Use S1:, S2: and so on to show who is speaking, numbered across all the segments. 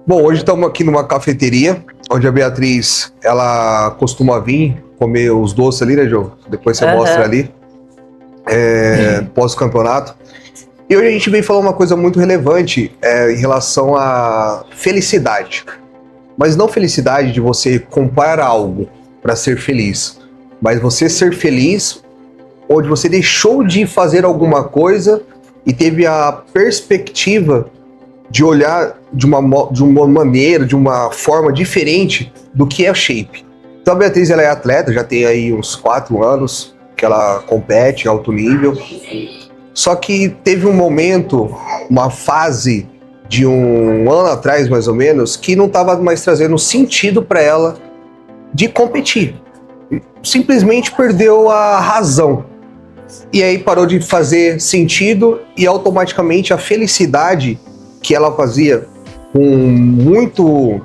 S1: Bom, hoje estamos aqui numa cafeteria, onde a Beatriz, ela costuma vir comer os doces ali, né, Jô? Depois você mostra ali, pós-campeonato. E hoje a gente veio falar uma coisa muito relevante em relação à felicidade. Mas não felicidade de você comprar algo para ser feliz, mas você ser feliz onde você deixou de fazer alguma coisa e teve a perspectiva de olhar de uma maneira, de uma forma diferente do que é o shape. Então a Beatriz, ela é atleta, já tem aí uns 4 anos que ela compete em alto nível. Só que teve um momento, uma fase de um ano atrás, mais ou menos, que não estava mais trazendo sentido para ela de competir. Simplesmente perdeu a razão. E aí parou de fazer sentido e automaticamente a felicidade que ela fazia com muito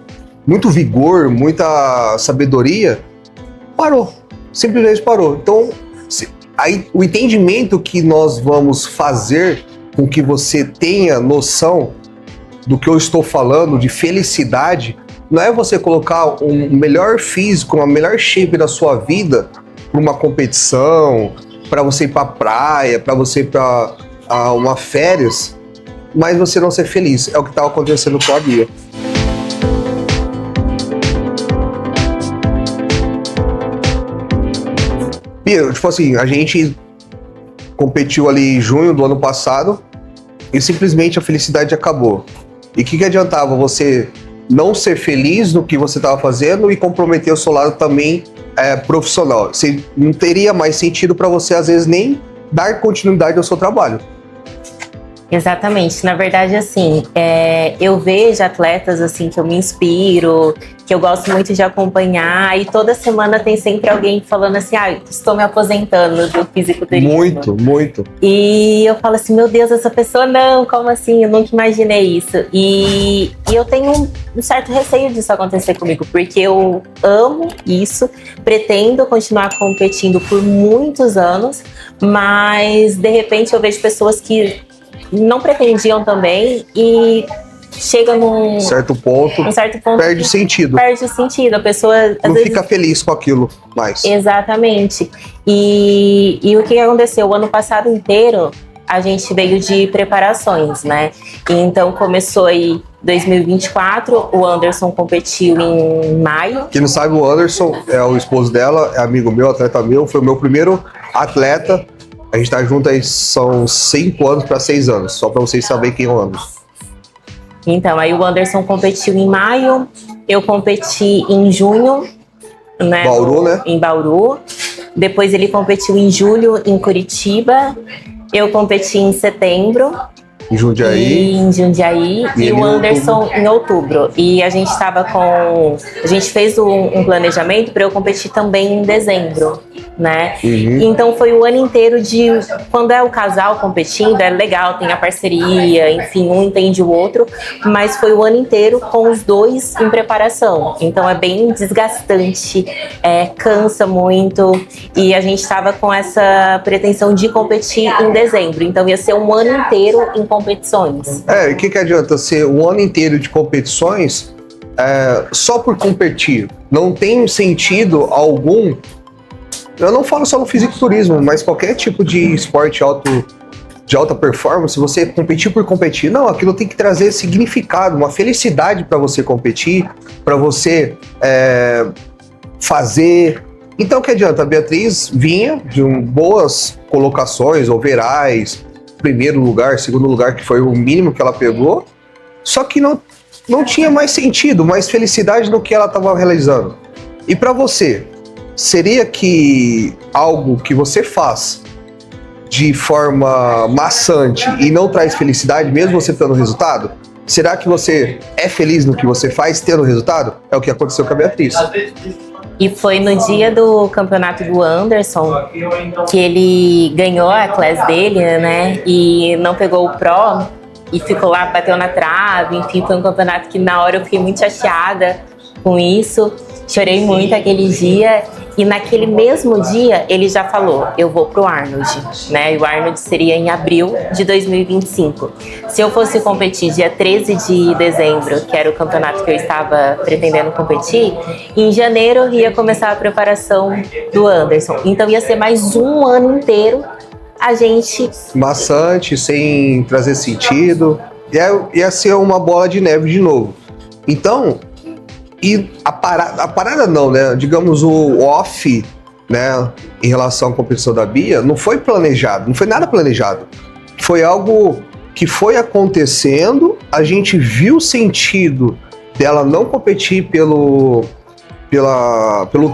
S1: vigor, muita sabedoria, parou. Simplesmente parou. Então, aí, o entendimento que nós vamos fazer com que você tenha noção do que eu estou falando de felicidade, não é você colocar um melhor físico, uma melhor shape da sua vida para uma competição, para você ir para a praia, para você ir para uma férias, mas você não ser feliz. É o que estava acontecendo com a Bia. Bia, tipo assim, a gente competiu ali em junho do ano passado e simplesmente a felicidade acabou. E o que adiantava você não ser feliz no que você estava fazendo e comprometer o seu lado também profissional? Você não teria mais sentido para você, às vezes, nem dar continuidade ao seu trabalho.
S2: Exatamente. Na verdade, assim, eu vejo atletas assim que eu me inspiro, que eu gosto muito de acompanhar, e toda semana tem sempre alguém falando assim, estou me aposentando do fisiculturismo.
S1: Muito.
S2: E eu falo assim, meu Deus, essa pessoa não, como assim? Eu nunca imaginei isso. E eu tenho um certo receio disso acontecer comigo, porque eu amo isso, pretendo continuar competindo por muitos anos, mas de repente eu vejo pessoas que não pretendiam também e chega num
S1: certo ponto perde sentido.
S2: Perde o sentido, a pessoa
S1: não fica feliz com aquilo mais.
S2: Exatamente. E o que aconteceu? O ano passado inteiro a gente veio de preparações, né? Então começou aí 2024, o Anderson competiu em maio.
S1: Quem não sabe, o Anderson é o esposo dela, é amigo meu, atleta meu, foi o meu primeiro atleta. A gente tá junto aí, são 5 anos para 6 anos, só para vocês saberem quem é o Anderson.
S2: Então, aí o Anderson competiu em maio, eu competi em junho, né?
S1: Bauru, né?
S2: Em Bauru. Depois ele competiu em julho em Curitiba. Eu competi em setembro.
S1: Em Jundiaí.
S2: E o Anderson em outubro. E a gente estava a gente fez um planejamento para eu competir também em dezembro, né? Então foi o ano inteiro quando é o casal competindo, é legal, tem a parceria, enfim, um entende o outro, mas foi o ano inteiro com os dois em preparação. Então é bem desgastante, cansa muito, e a gente estava com essa pretensão de competir em dezembro. Então ia ser um ano inteiro em competições.
S1: E o que adianta ser um ano inteiro de competições só por competir? Não tem sentido algum. Eu não falo só no fisiculturismo, mas qualquer tipo de esporte de alta performance, você competir por competir. Não, aquilo tem que trazer significado, uma felicidade para você competir, para você fazer. Então, o que adianta? A Beatriz vinha de boas colocações, overalls, primeiro lugar, segundo lugar, que foi o mínimo que ela pegou, só que não tinha mais sentido, mais felicidade no que ela estava realizando. E para você, seria que algo que você faz de forma maçante e não traz felicidade, mesmo você tendo resultado? Será que você é feliz no que você faz tendo resultado? É o que aconteceu com a Beatriz.
S2: E foi no dia do campeonato do Anderson que ele ganhou a classe dele, né? E não pegou o Pro e ficou lá, bateu na trave. Enfim, foi um campeonato que na hora eu fiquei muito chateada com isso. Chorei muito aquele dia. E naquele mesmo dia, ele já falou, eu vou pro Arnold, né? E o Arnold seria em abril de 2025. Se eu fosse competir dia 13 de dezembro, que era o campeonato que eu estava pretendendo competir, em janeiro ia começar a preparação do Anderson. Então ia ser mais um ano inteiro a gente...
S1: maçante, sem trazer sentido. Ia ser uma bola de neve de novo. Então... E a parada não, né? Digamos, o off, né, em relação à competição da Bia, não foi planejado, não foi nada planejado. Foi algo que foi acontecendo, a gente viu o sentido dela não competir pelo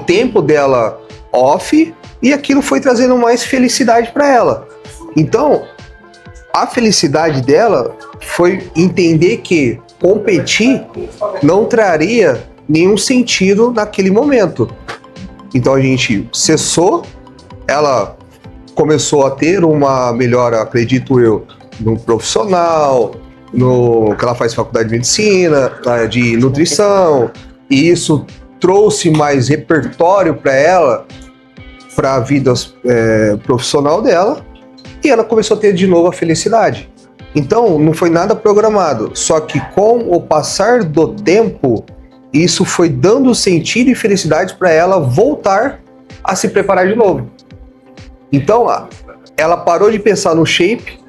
S1: tempo dela off, e aquilo foi trazendo mais felicidade para ela. Então, a felicidade dela foi entender que competir não traria nenhum sentido naquele momento. Então a gente cessou, ela começou a ter uma melhora, acredito eu, no profissional, que ela faz faculdade de medicina, de nutrição, e isso trouxe mais repertório para ela, para a vida profissional dela, e ela começou a ter de novo a felicidade. Então não foi nada programado, só que com o passar do tempo, isso foi dando sentido e felicidade para ela voltar a se preparar de novo. Então, ela parou de pensar no shape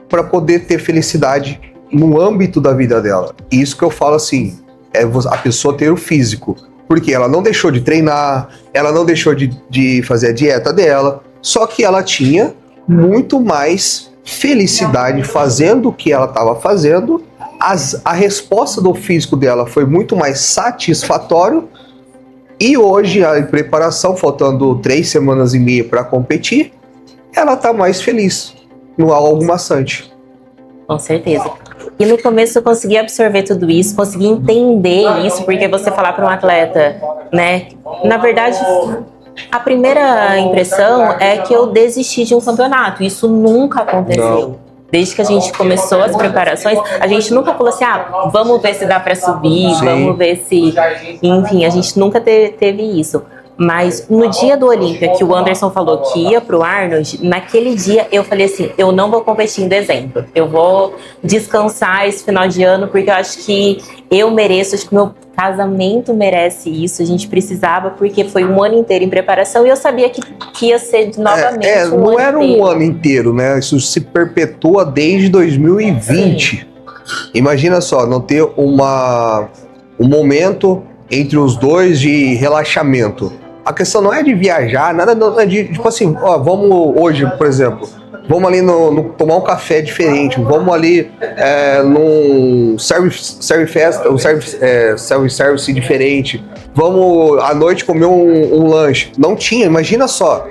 S1: para poder ter felicidade no âmbito da vida dela. Isso que eu falo assim, é a pessoa ter o físico. Porque ela não deixou de treinar, ela não deixou de fazer a dieta dela, só que ela tinha muito mais felicidade fazendo o que ela estava fazendo. A resposta do físico dela foi muito mais satisfatório, e hoje, a preparação, faltando 3 semanas e meia para competir, ela está mais feliz no algo maçante.
S2: Com certeza. E no começo eu consegui absorver tudo isso, consegui entender isso, porque você falar para um atleta, né? Na verdade, a primeira impressão é que eu desisti de um campeonato. Isso nunca aconteceu.
S1: Não.
S2: Desde que a gente começou as preparações, a gente nunca falou assim, vamos ver se dá para subir,
S1: Sim.
S2: Vamos ver se... Enfim, a gente nunca teve isso. Mas no dia do Olímpia, que o Anderson falou que ia pro Arnold, naquele dia eu falei assim, eu não vou competir em dezembro. Eu vou descansar esse final de ano, porque eu acho que eu mereço, acho que meu casamento merece isso. A gente precisava, porque foi um ano inteiro em preparação e eu sabia que ia ser novamente um
S1: não
S2: ano
S1: era
S2: inteiro.
S1: um ano inteiro, né? Isso se perpetua desde 2020. Sim. Imagina só, não ter um momento entre os dois de relaxamento. A questão não é de viajar, nada de, tipo assim, vamos hoje, por exemplo, vamos ali tomar um café diferente, vamos ali num service diferente, vamos à noite comer um lanche. Não tinha, imagina só.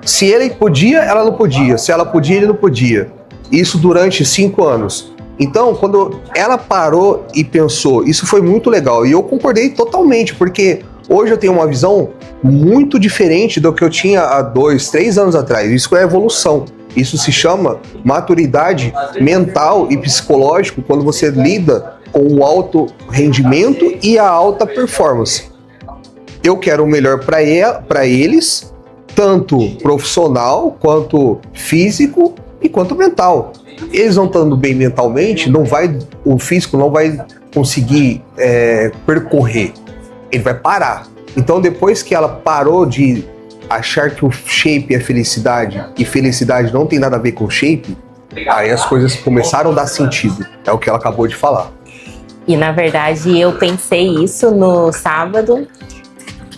S1: Se ele podia, ela não podia. Se ela podia, ele não podia. Isso durante 5 anos. Então, quando ela parou e pensou, isso foi muito legal. E eu concordei totalmente, porque hoje eu tenho uma visão muito diferente do que eu tinha há 2, 3 anos atrás. Isso é evolução. Isso se chama maturidade mental e psicológico quando você lida com o alto rendimento e a alta performance. Eu quero o melhor para eles, tanto profissional, quanto físico e quanto mental. Eles não estando bem mentalmente, o físico não vai conseguir percorrer. Ele vai parar. Então, depois que ela parou de achar que o shape é felicidade e felicidade não tem nada a ver com shape, aí as coisas começaram a dar sentido. É o que ela acabou de falar.
S2: E, na verdade, eu pensei isso no sábado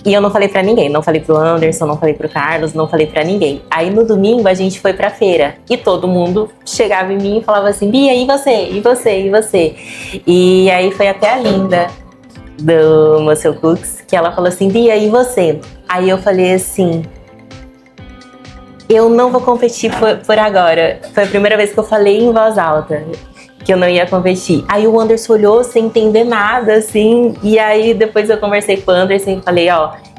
S2: e eu não falei pra ninguém. Não falei pro Anderson, não falei pro Carlos, não falei pra ninguém. Aí, no domingo, a gente foi pra feira e todo mundo chegava em mim e falava assim, Bia, e você? E você? E você? E aí foi até a Linda do Muscle Cooks, que ela falou assim, Bia, e você? Aí eu falei assim, eu não vou competir por agora. Foi a primeira vez que eu falei em voz alta que eu não ia competir. Aí o Anderson olhou sem entender nada, assim, e aí depois eu conversei com o Anderson e falei,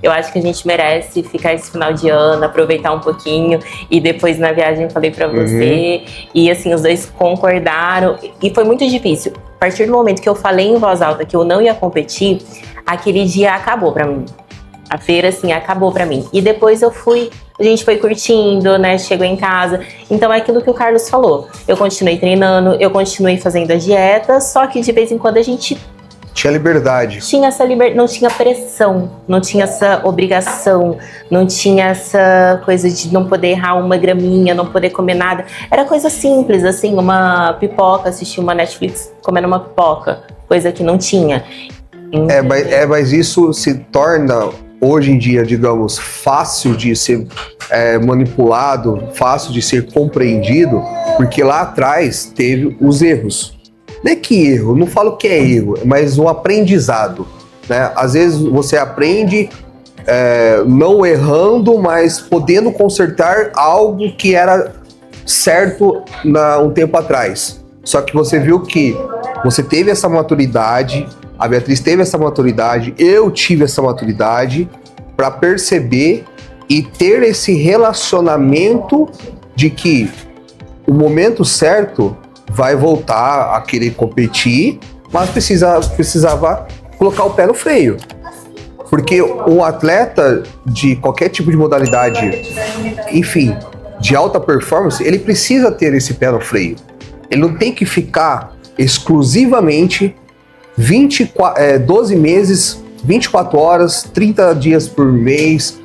S2: eu acho que a gente merece ficar esse final de ano, aproveitar um pouquinho, e depois na viagem eu falei pra você, e assim, os dois concordaram, e foi muito difícil. A partir do momento que eu falei em voz alta que eu não ia competir, aquele dia acabou pra mim. A feira, assim, acabou pra mim. E depois a gente foi curtindo, né? Chegou em casa. Então é aquilo que o Carlos falou. Eu continuei treinando, eu continuei fazendo a dieta, só que de vez em quando a gente
S1: tinha liberdade.
S2: Tinha essa liberdade, não tinha pressão, não tinha essa obrigação, não tinha essa coisa de não poder errar uma graminha, não poder comer nada. Era coisa simples, assim, uma pipoca, assistir uma Netflix comendo uma pipoca, coisa que não tinha.
S1: Mas isso se torna, hoje em dia, digamos, fácil de ser manipulado, fácil de ser compreendido, porque lá atrás teve os erros. Não é que erro, não falo que é erro, mas um aprendizado, né? Às vezes você aprende não errando, mas podendo consertar algo que era certo um tempo atrás. Só que você viu que você teve essa maturidade, a Beatriz teve essa maturidade, eu tive essa maturidade para perceber e ter esse relacionamento de que o momento certo vai voltar a querer competir, mas precisava colocar o pé no freio. Porque um atleta de qualquer tipo de modalidade, enfim, de alta performance, ele precisa ter esse pé no freio. Ele não tem que ficar exclusivamente 12 meses, 24 horas, 30 dias por mês,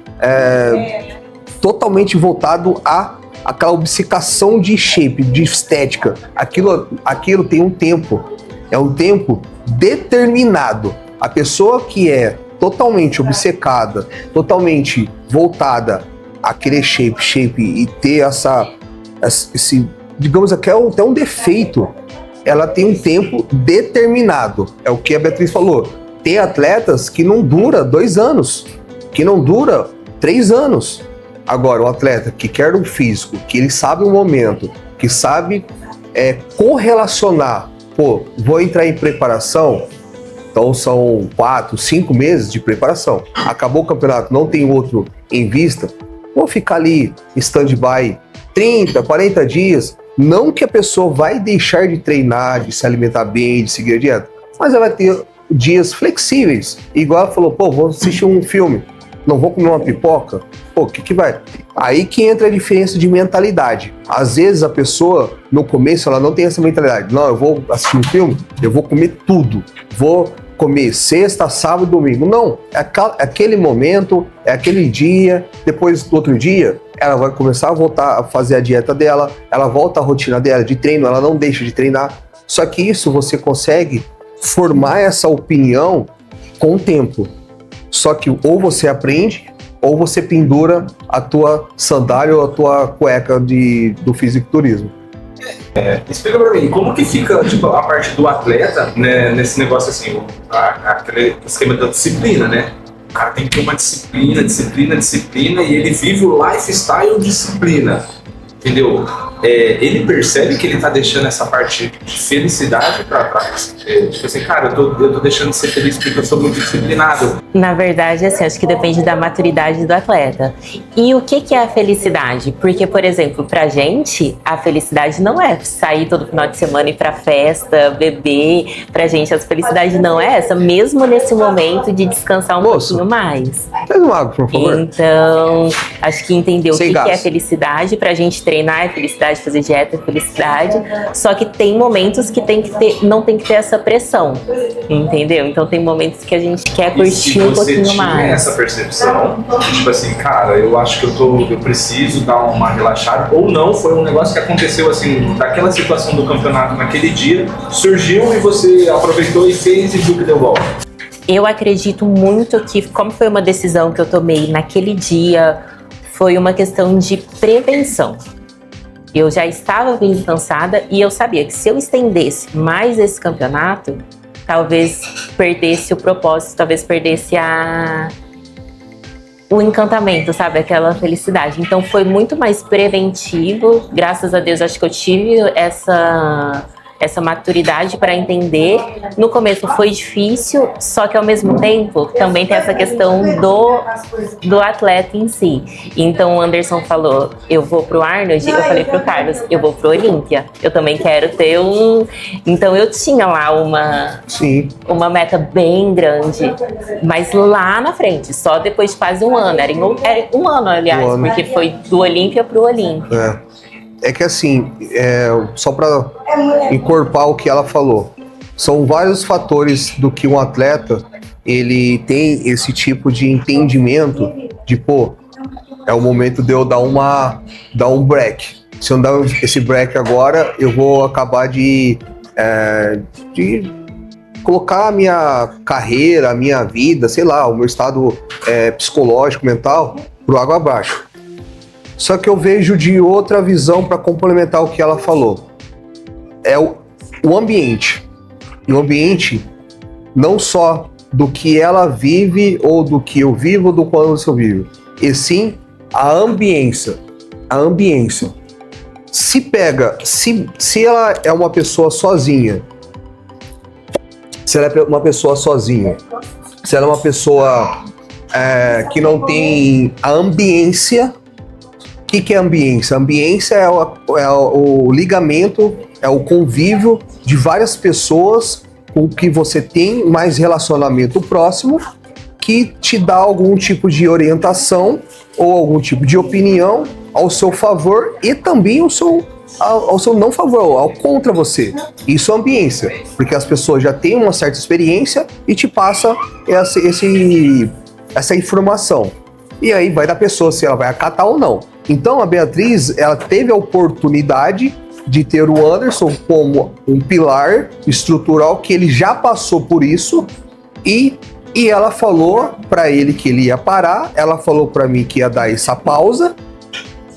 S1: totalmente voltado a aquela obcecação de shape, de estética. Aquilo tem um tempo, é um tempo determinado. A pessoa que é totalmente obcecada, totalmente voltada a querer shape e ter esse, digamos, até um defeito, ela tem um tempo determinado. É o que a Beatriz falou. Tem atletas que não dura 2 anos, que não dura 3 anos. Agora, o atleta que quer um físico, que ele sabe o momento, que sabe correlacionar, vou entrar em preparação, então são 4, 5 meses de preparação. Acabou o campeonato, não tem outro em vista, vou ficar ali em stand-by 30, 40 dias. Não que a pessoa vai deixar de treinar, de se alimentar bem, de seguir a dieta, mas ela vai ter dias flexíveis. Igual ela falou, vou assistir um filme, não vou comer uma pipoca, o que vai? Aí que entra a diferença de mentalidade. Às vezes a pessoa, no começo, ela não tem essa mentalidade. Não, eu vou assistir um filme, eu vou comer tudo. Vou comer sexta, sábado e domingo. Não, é aquele momento, é aquele dia, depois do outro dia, ela vai começar a voltar a fazer a dieta dela, ela volta à rotina dela de treino, ela não deixa de treinar. Só que isso você consegue formar essa opinião com o tempo. Só que ou você aprende, ou você pendura a tua sandália ou a tua cueca do fisiculturismo.
S3: Explica pra mim, como que fica a parte do atleta, né, nesse negócio assim, aquele esquema da disciplina, né? O cara tem que ter uma disciplina, e ele vive o lifestyle disciplina, entendeu? Ele percebe que ele tá deixando essa parte de felicidade tipo assim, cara, eu tô deixando de ser feliz porque eu sou muito disciplinado.
S2: Na verdade, assim, acho que depende da maturidade do atleta. E o que é a felicidade? Porque, por exemplo, pra gente, a felicidade não é sair todo final de semana e ir pra festa, beber. Pra gente, a felicidade não é essa, mesmo nesse momento de descansar um pouquinho mais.
S1: Faz uma água, por favor.
S2: Então, acho que entender o que
S1: gás.
S2: é felicidade, pra gente treinar é felicidade, fazer dieta é felicidade. Só que tem momentos que não tem que ter essa pressão, entendeu? Então tem momentos que a gente quer curtir um pouquinho mais.
S3: Você tinha essa percepção, tipo assim, cara, eu acho que eu preciso dar uma relaxada, ou não, foi um negócio que aconteceu assim, daquela situação do campeonato naquele dia, surgiu e você aproveitou e fez e viu que deu volta?
S2: Eu acredito muito que, como foi uma decisão que eu tomei naquele dia, foi uma questão de prevenção. Eu já estava bem cansada e eu sabia que se eu estendesse mais esse campeonato, talvez perdesse o propósito, talvez perdesse o encantamento, sabe? Aquela felicidade. Então foi muito mais preventivo. Graças a Deus, acho que eu tive essa maturidade para entender. No começo foi difícil, só que ao mesmo tempo também tem essa questão do atleta em si. Então o Anderson falou, eu vou pro Arnold, eu falei pro Carlos, eu vou pro Olímpia. Eu também quero ter um... Então eu tinha lá uma meta bem grande, mas lá na frente, só depois de quase um ano. Era um ano, aliás, porque foi do Olímpia pro Olímpia.
S1: É que assim, só para encorpar o que ela falou, são vários fatores do que um atleta ele tem esse tipo de entendimento de, pô, é o momento de eu dar um break. Se eu não dar esse break agora, eu vou acabar de colocar a minha carreira, a minha vida, sei lá, o meu estado psicológico, mental, pro água abaixo. Só que eu vejo de outra visão para complementar o que ela falou. É o ambiente. E o ambiente, não só do que ela vive, ou do que eu vivo, ou do quando eu vivo, e sim a ambiência. A ambiência. Se ela é uma pessoa sozinha, se ela é uma pessoa sozinha, se ela é uma pessoa que não tem a ambiência. O que é ambiência? A ambiência é o ligamento, é o convívio de várias pessoas com que você tem mais relacionamento próximo, que te dá algum tipo de orientação ou algum tipo de opinião ao seu favor e também ao seu não favor, ao contra você. Isso é ambiência, porque as pessoas já têm uma certa experiência e te passa essa informação. E aí vai da pessoa se ela vai acatar ou não. Então a Beatriz, ela teve a oportunidade de ter o Anderson como um pilar estrutural, que ele já passou por isso, e ela falou para ele que ele ia parar, ela falou para mim que ia dar essa pausa,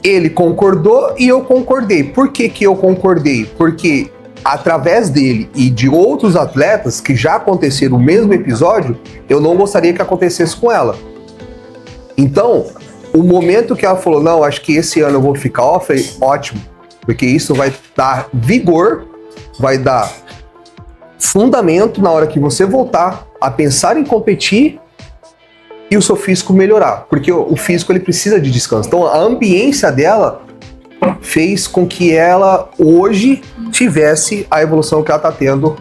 S1: ele concordou e eu concordei. Por que eu concordei? Porque através dele e de outros atletas que já aconteceram o mesmo episódio, eu não gostaria que acontecesse com ela. Então, o momento que ela falou, não, acho que esse ano eu vou ficar off, eu falei, ótimo, porque isso vai dar vigor, vai dar fundamento na hora que você voltar a pensar em competir e o seu físico melhorar, porque o físico ele precisa de descanso. Então, a ambiência dela fez com que ela hoje tivesse a evolução que ela está tendo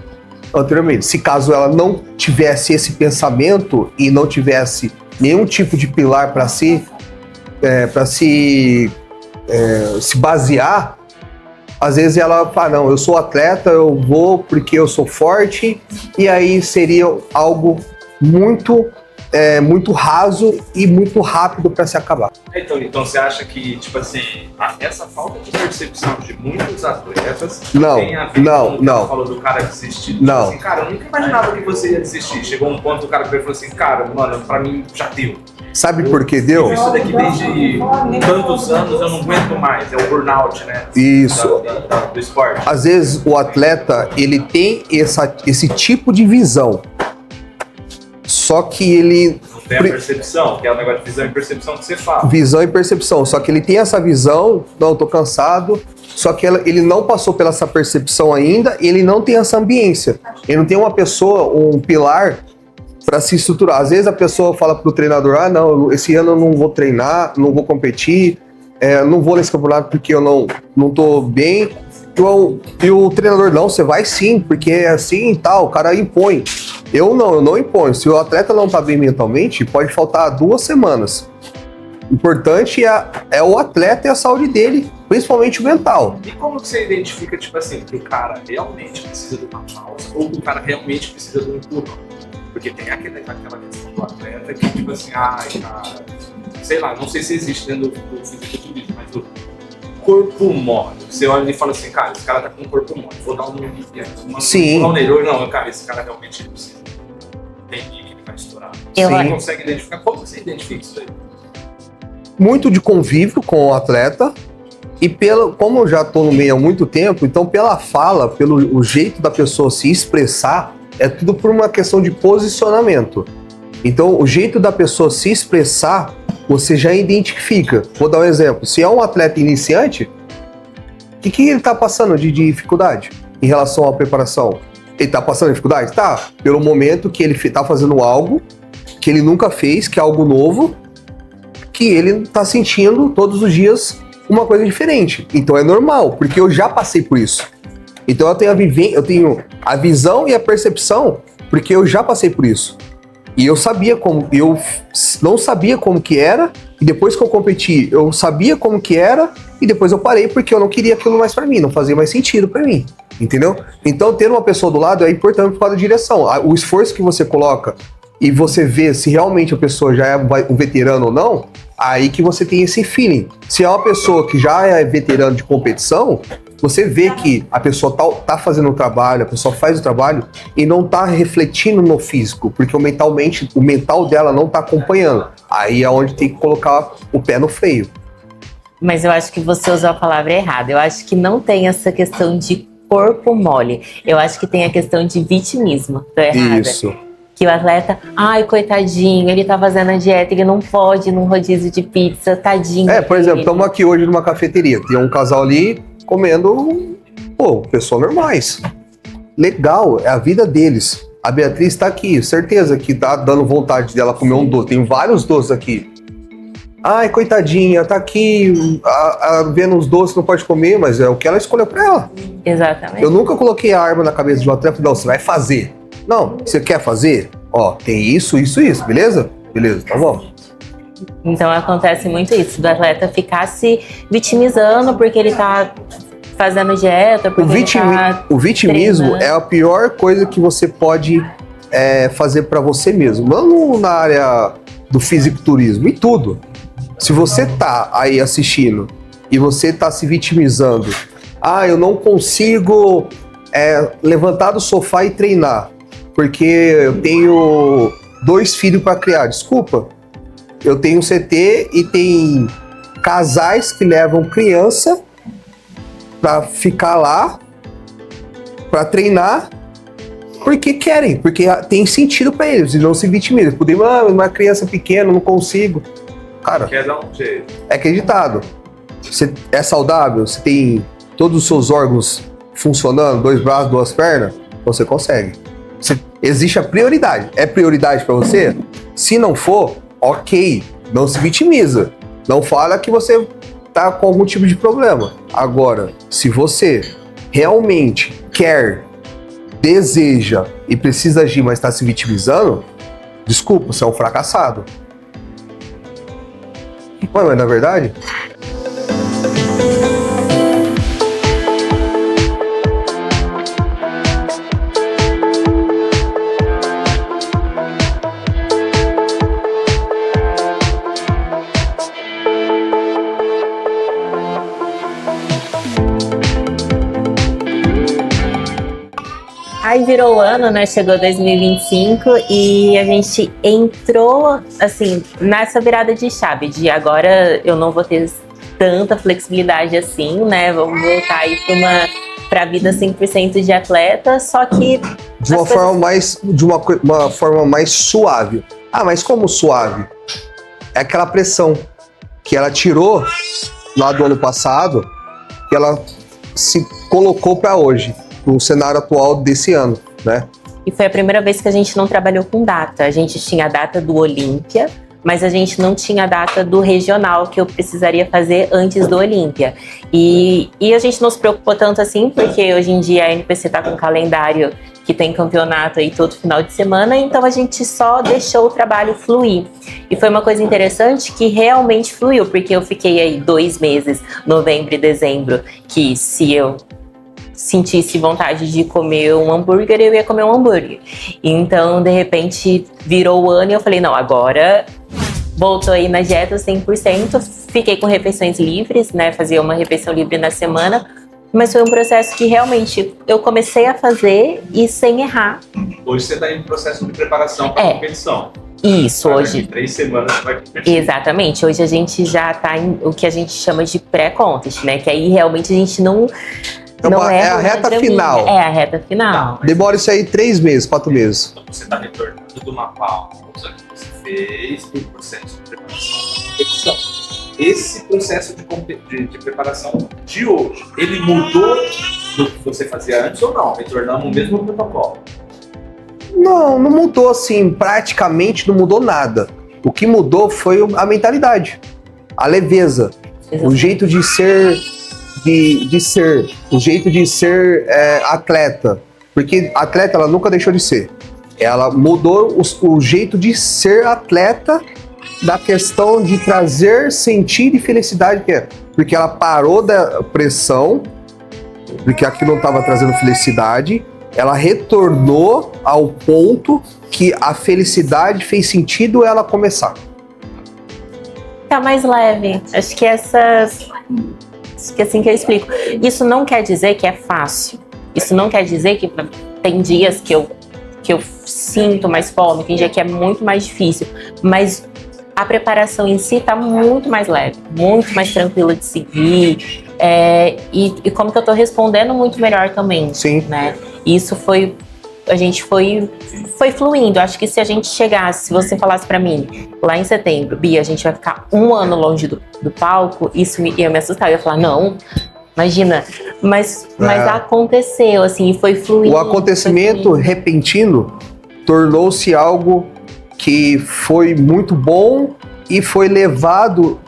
S1: anteriormente. Se caso ela não tivesse esse pensamento e não tivesse nenhum tipo de pilar para se basear, às vezes ela fala, não, eu sou atleta, eu vou porque eu sou forte, e aí seria algo muito raso e muito rápido para se acabar.
S3: Então você acha que, tipo assim, essa falta de percepção de muitos atletas
S1: não,
S3: tem a ver com o que você falou do cara desistir? Tipo
S1: não.
S3: Assim, cara, eu nunca imaginava que você ia desistir. Chegou um ponto que o cara falou assim, cara, mano, pra mim já deu.
S1: Sabe por que deu?
S3: Isso daqui desde tantos anos eu não aguento mais, é o burnout, né?
S1: Isso.
S3: Do esporte.
S1: Às vezes o atleta, ele tem esse tipo de visão, só que ele...
S3: Não tem a percepção, que é o negócio de visão e percepção que você fala.
S1: Visão e percepção, só que ele tem essa visão, não, tô cansado, só que ele não passou pela essa percepção ainda, e ele não tem essa ambiência. Ele não tem uma pessoa, um pilar para se estruturar. Às vezes a pessoa fala pro treinador, não, esse ano eu não vou treinar, não vou competir, não vou nesse campeonato porque eu não tô bem. E o treinador, não, você vai sim, porque é assim e tal, o cara impõe. Eu não imponho. Se o atleta não tá bem mentalmente, pode faltar 2 semanas. O importante é o atleta e a saúde dele, principalmente o mental.
S3: E como que você identifica, tipo assim, que o cara realmente precisa de uma pausa ou que o cara realmente precisa de um empurrão? Porque tem aquela questão do atleta que, tipo assim, cara, sei lá, não sei se existe dentro do fisiculturismo, mas o corpo mole. Você olha e fala assim, cara, esse cara tá com um corpo mole, vou dar
S1: Sim.
S3: Não, cara, esse cara realmente precisa. Tem que ele vai estourar. Você consegue identificar? Como você identifica isso aí?
S1: Muito de convívio com o atleta e como eu já tô no meio há muito tempo, então pela fala, pelo jeito da pessoa se expressar, é tudo por uma questão de posicionamento. Então, o jeito da pessoa se expressar, você já identifica. Vou dar um exemplo. Se é um atleta iniciante, o que ele está passando de dificuldade? em relação à preparação? Ele tá passando dificuldade? Tá. Pelo momento que ele tá fazendo algo que ele nunca fez, que é algo novo, que ele tá sentindo todos os dias uma coisa diferente. Então é normal, porque eu já passei por isso. Então eu tenho a visão e a percepção, porque eu já passei por isso. E eu não sabia como que era, e depois que eu competi, eu sabia como que era, e depois eu parei porque eu não queria aquilo mais pra mim, não fazia mais sentido pra mim, entendeu? Então ter uma pessoa do lado é importante por causa da direção. O esforço que você coloca e você vê se realmente a pessoa já é um veterano ou não, aí que você tem esse feeling. Se é uma pessoa que já é veterano de competição, você vê que a pessoa tá fazendo o trabalho, a pessoa faz o trabalho e não tá refletindo no físico, porque o mental dela não tá acompanhando. Aí é onde tem que colocar o pé no freio.
S2: Mas eu acho que você usou a palavra errada. Eu acho que não tem essa questão de corpo mole. Eu acho que tem a questão de vitimismo. Tô errada?
S1: Isso.
S2: Que o atleta, ai, coitadinho, ele tá fazendo a dieta, ele não pode ir num rodízio de pizza, tadinho.
S1: Por exemplo, estamos aqui hoje numa cafeteria, tem um casal ali comendo, pessoas normais. Legal, é a vida deles. A Beatriz tá aqui, certeza que tá dando vontade dela comer um doce. Tem vários doces aqui. Ai, coitadinha, tá aqui vendo os doces, não pode comer, mas é o que ela escolheu pra ela.
S2: Exatamente.
S1: Eu nunca coloquei a arma na cabeça de um atleta e falei, não, você vai fazer. Não, você quer fazer? Ó, tem isso, beleza? Beleza, tá bom.
S2: Então acontece muito isso, do atleta ficar se vitimizando porque ele tá fazendo dieta, porque
S1: O vitimismo treinando. É a pior coisa que você pode fazer pra você mesmo. Não na área do fisiculturismo, em tudo. Se você tá aí assistindo e você tá se vitimizando, eu não consigo levantar do sofá e treinar, porque eu tenho 2 filhos para criar. Desculpa, eu tenho um CT e tem casais que levam criança para ficar lá, para treinar, porque querem, porque tem sentido para eles, e não se vitimizam. Podemos, uma criança pequena, não consigo. Cara,
S3: quer dar um jeito.
S1: É acreditado. Você é saudável, você tem todos os seus órgãos funcionando, 2 braços, 2 pernas, você consegue. Existe a prioridade. É prioridade para você? Se não for, ok, não se vitimiza. Não fala que você tá com algum tipo de problema. Agora, se você realmente quer, deseja e precisa agir, mas está se vitimizando, desculpa, você é um fracassado. Mas não é verdade?
S2: Aí virou o ano, né? Chegou 2025 e a gente entrou, assim, nessa virada de chave de agora eu não vou ter tanta flexibilidade assim, né? Vamos voltar aí pra vida 100% de atleta, só que...
S1: De uma forma mais suave. Mas como suave? É aquela pressão que ela tirou lá do ano passado, que ela se colocou para hoje, no cenário atual desse ano, né?
S2: E foi a primeira vez que a gente não trabalhou com data. A gente tinha a data do Olímpia, mas a gente não tinha a data do regional que eu precisaria fazer antes do Olímpia. E a gente não se preocupou tanto assim, porque hoje em dia a NPC tá com um calendário que tem campeonato aí todo final de semana, então a gente só deixou o trabalho fluir. E foi uma coisa interessante que realmente fluiu, porque eu fiquei aí 2 meses, novembro e dezembro, que se eu sentisse vontade de comer um hambúrguer, eu ia comer um hambúrguer. Então, de repente, virou o ano e eu falei, não, agora voltou aí na dieta 100%, fiquei com refeições livres, né, fazia uma refeição livre na semana, mas foi um processo que realmente eu comecei a fazer e sem errar.
S3: Hoje você está em processo de preparação para a competição.
S2: Isso, hoje.
S3: 3 semanas você vai competir.
S2: Exatamente, hoje a gente já está em o que a gente chama de pré-contest, né, que aí realmente a gente não
S1: é a reta final.
S2: É a reta final.
S1: Demora isso aí 3 meses, 4 meses.
S3: Então você está retornando de uma pausa que você fez do processo de preparação da competição. Esse processo de preparação de hoje, ele mudou do que você fazia antes ou não? Retornamos o mesmo protocolo?
S1: Não mudou assim, praticamente não mudou nada. O que mudou foi a mentalidade, a leveza, o jeito de ser, o jeito de ser atleta. Porque atleta ela nunca deixou de ser. Ela mudou o jeito de ser atleta da questão de trazer sentido e felicidade que é. Porque ela parou da pressão, porque aquilo não estava trazendo felicidade, ela retornou ao ponto que a felicidade fez sentido ela começar.
S2: Tá mais leve. Acho que acho que é assim que eu explico. Isso não quer dizer que é fácil. Isso não quer dizer que tem dias que eu sinto mais fome, tem dia que é muito mais difícil. Mas a preparação em si tá muito mais leve, muito mais tranquila de seguir. E como que eu tô respondendo muito melhor também.
S1: Sim.
S2: Né? Isso a gente foi fluindo. Acho que se a gente chegasse, se você falasse pra mim, lá em setembro, Bia, a gente vai ficar 1 ano longe do palco, isso ia me assustar. Eu ia falar, não, imagina. Mas aconteceu, assim, e foi fluindo.
S1: O acontecimento repentino tornou-se algo que foi muito bom e foi levado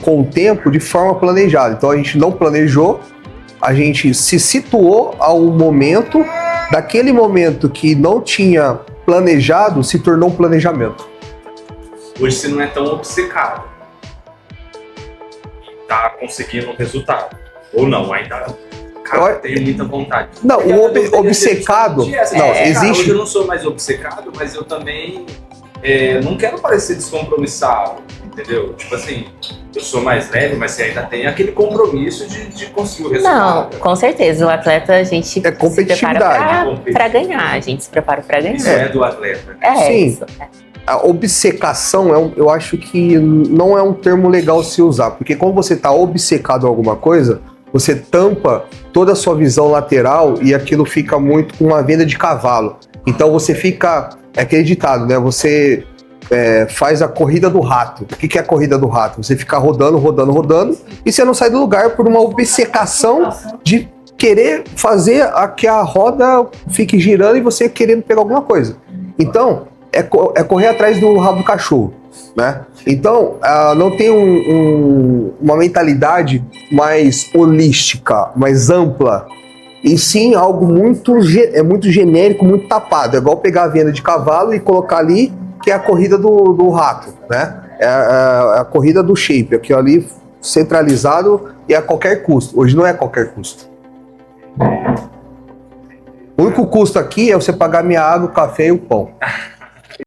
S1: com o tempo de forma planejada. Então a gente não planejou, a gente se situou ao momento, daquele momento que não tinha planejado, se tornou um planejamento.
S3: Hoje você não é tão obcecado. Tá conseguindo o resultado. Ou não, ainda. Cara, tenho muita vontade.
S1: Não, o obcecado. Existe.
S3: Hoje eu não sou mais obcecado, mas eu também não quero parecer descompromissado, entendeu? Tipo assim, eu sou mais leve, mas você ainda tem aquele compromisso de conseguir o resultado.
S2: Não, com certeza. O atleta, a gente se prepara pra ganhar. A gente se prepara pra ganhar.
S3: Isso é do atleta.
S1: Sim.
S2: Isso.
S1: A obcecação, eu acho que não é um termo legal se usar, porque quando você está obcecado em alguma coisa, você tampa toda a sua visão lateral e aquilo fica muito com uma venda de cavalo. Então você fica, acreditado, né? Você faz a corrida do rato. O que é a corrida do rato? Você fica rodando e você não sai do lugar por uma obcecação de querer fazer que a roda fique girando e você querendo pegar alguma coisa. Então, é correr atrás do rabo do cachorro, né? Então, não tem uma mentalidade mais holística, mais ampla, e sim algo muito genérico, muito tapado. É igual pegar a venda de cavalo e colocar ali, que é a corrida do rato, né? É a corrida do shape, aquilo ali centralizado e a qualquer custo. Hoje não é a qualquer custo. O único custo aqui é você pagar minha água, o café e o pão.